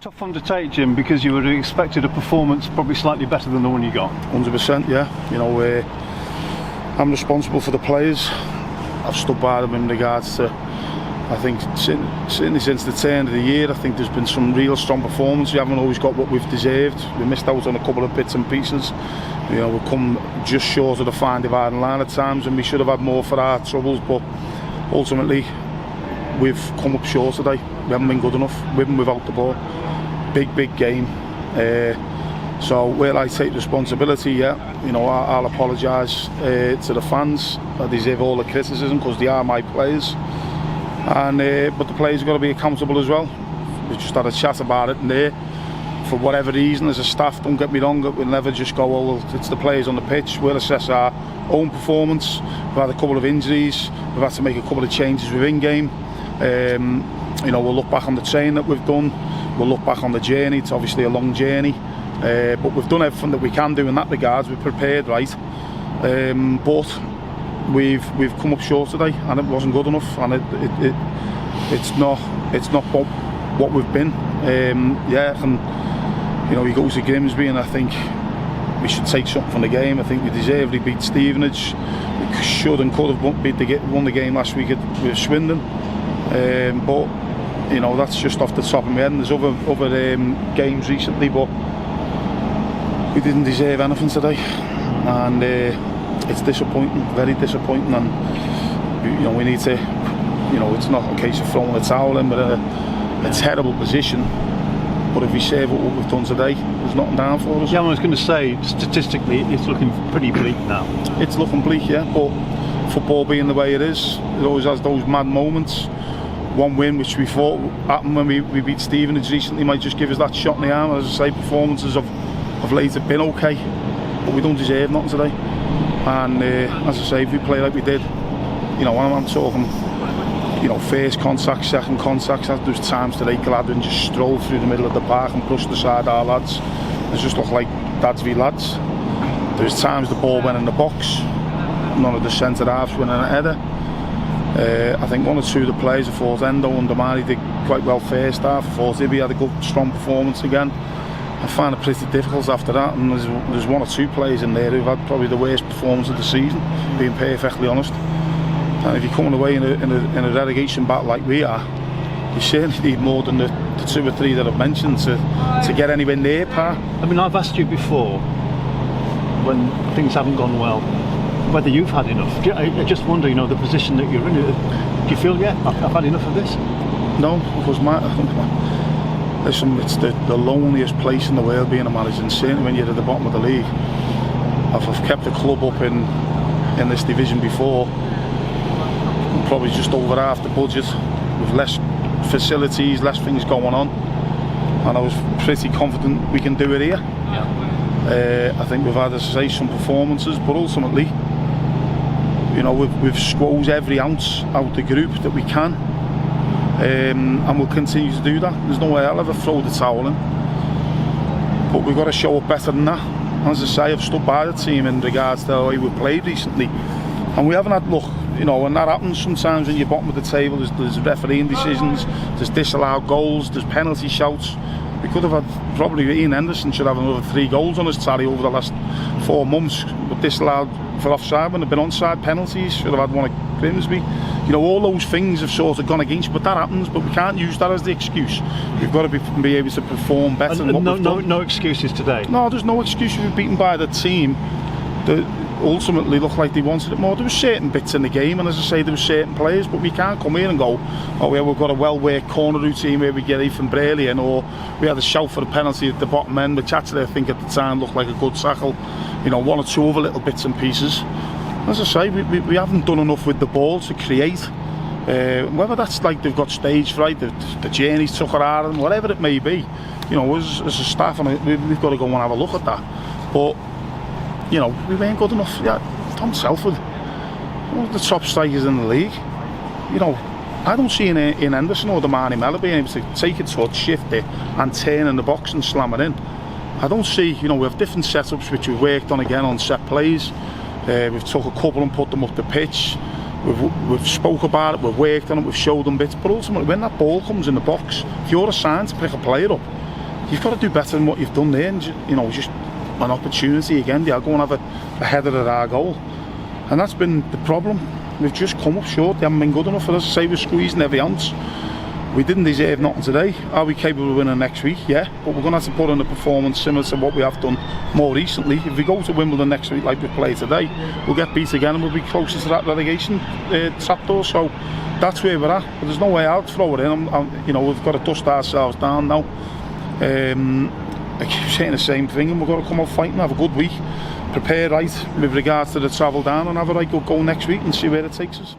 Tough one to take, Jim, because you would have expected a performance probably slightly better than the one you got. 100%, yeah. You know, I'm responsible for the players. I've stood by them in regards to, I think, certainly since the turn of the year, I think there's been some real strong performance. We haven't always got what we've deserved. We missed out on a couple of bits and pieces. You know, we've come just short of the fine dividing line at times, and we should have had more for our troubles, but ultimately we've come up short today. We haven't been good enough, with and without the ball. Big game. So where I take responsibility, yeah, you know, I'll apologise to the fans. I deserve all the criticism because they are my players, and but the players have got to be accountable as well. We just had a chat about it, and for whatever reason, as a staff, don't get me wrong, we'll never just go, oh well, it's the players on the pitch. We'll assess our own performance. We've had a couple of injuries, we've had to make a couple of changes within game. You know, we'll look back on the training that we've done, we'll look back on the journey. It's obviously a long journey, but we've done everything that we can do in that regards. We've prepared right, but we've come up short today, and it wasn't good enough, and it's not what we've been. Yeah, and you know, he goes to Grimsby, and I think we should take something from the game. I think we deservedly beat Stevenage. We should and could have won the game last week with Swindon, but you know, that's just off the top of my head. And there's other games recently, but we didn't deserve anything today, and it's disappointing, very disappointing. And you know, we need to, you know, it's not a case of throwing a towel in, but a terrible position. But if we save what we've done today, there's nothing down for us. Yeah, I was going to say, statistically, it's looking pretty bleak now. It's looking bleak, yeah, but football being the way it is, it always has those mad moments. One win, which we thought happened when we beat Stevenage recently, might just give us that shot in the arm. As I say, performances of late have been okay, but we don't deserve nothing today. And as I say, if we play like we did, you know, I'm talking, you know, first contact, second contact. There's times today Gladwin just strolled through the middle of the park and pushed aside our lads. It just looked like dads v lads. There's times the ball went in the box, none of the centre halves winning a header. I think one or two of the players, I thought Endo and Damari did quite well first half. I thought Ibby had a good strong performance again. I find it pretty difficult after that, and there's one or two players in there who've had probably the worst performance of the season, being perfectly honest. And if you're coming away in a relegation battle like we are, you certainly need more than the two or three that I've mentioned to get anywhere near par. I mean, I've asked you before, when things haven't gone well, whether you've had enough. I just wonder, you know, the position that you're in. Do you feel, yeah, I've had enough of this? No, because listen, it's the loneliest place in the world being a manager, and certainly when you're at the bottom of the league. I've kept the club up in this division before, probably just over half the budget, with less facilities, less things going on, and I was pretty confident we can do it here. Yeah. I think we've had, as I say, some performances, but ultimately, you know, we've squeezed every ounce out the group that we can, and we'll continue to do that. There's no way I'll ever throw the towel in, but we've got to show up better than that. As I say, I've stood by the team in regards to the way we played recently, and we haven't had luck. You know, and that happens sometimes when you're bottom of the table. There's refereeing decisions, there's disallowed goals, there's penalty shouts. We could have had, probably Ian Henderson should have another 3 goals on his tally over the last 4 months, but disallowed for offside when they've been onside penalties. Should have had one at Grimsby. You know, all those things have sort of gone against, but that happens. But we can't use that as the excuse. We've got to be able to perform better than what we've done. No excuses today? No, there's no excuse. We've been beaten by the team that ultimately looked like they wanted it more. There were certain bits in the game, and as I say, there were certain players, but we can't come here and go, oh yeah, we've got a well-worked corner routine where we get Ethan Braley in, or we had a shout for a penalty at the bottom end, which actually I think at the time looked like a good tackle. You know, one or two other little bits and pieces. As I say, we haven't done enough with the ball to create. Whether that's like they've got stage fright, the journey's took her out of them, whatever it may be, you know, as a staff, and we've got to go and have a look at that. But you know, we weren't good enough. Yeah, Tom Telford, one of the top strikers in the league. You know, I don't see in Henderson or Damani Mellor being able to take a touch, shift it, and turn in the box and slam it in. I don't see, you know, we have different setups which we've worked on again on set plays. We've took a couple and put them up the pitch. We've spoke about it, we've worked on it, we've showed them bits, but ultimately when that ball comes in the box, if you're assigned to pick a player up, you've got to do better than what you've done there, and just an opportunity again. They'll go and have a header at our goal, and that's been the problem. We've just come up short. They haven't been good enough for us. Say we're squeezing every ounce. We didn't deserve nothing today. Are we capable of winning next week? Yeah, but we're going to have to put in a performance similar to what we have done more recently. If we go to Wimbledon next week like we play today, we'll get beat again and we'll be closer to that relegation trapdoor. So that's where we're at. But there's no way out. Throw it in. We've got to dust ourselves down now. I keep saying the same thing, and we've got to come out fighting, have a good week, prepare right with regards to the travel down, and have a right good go next week and see where it takes us.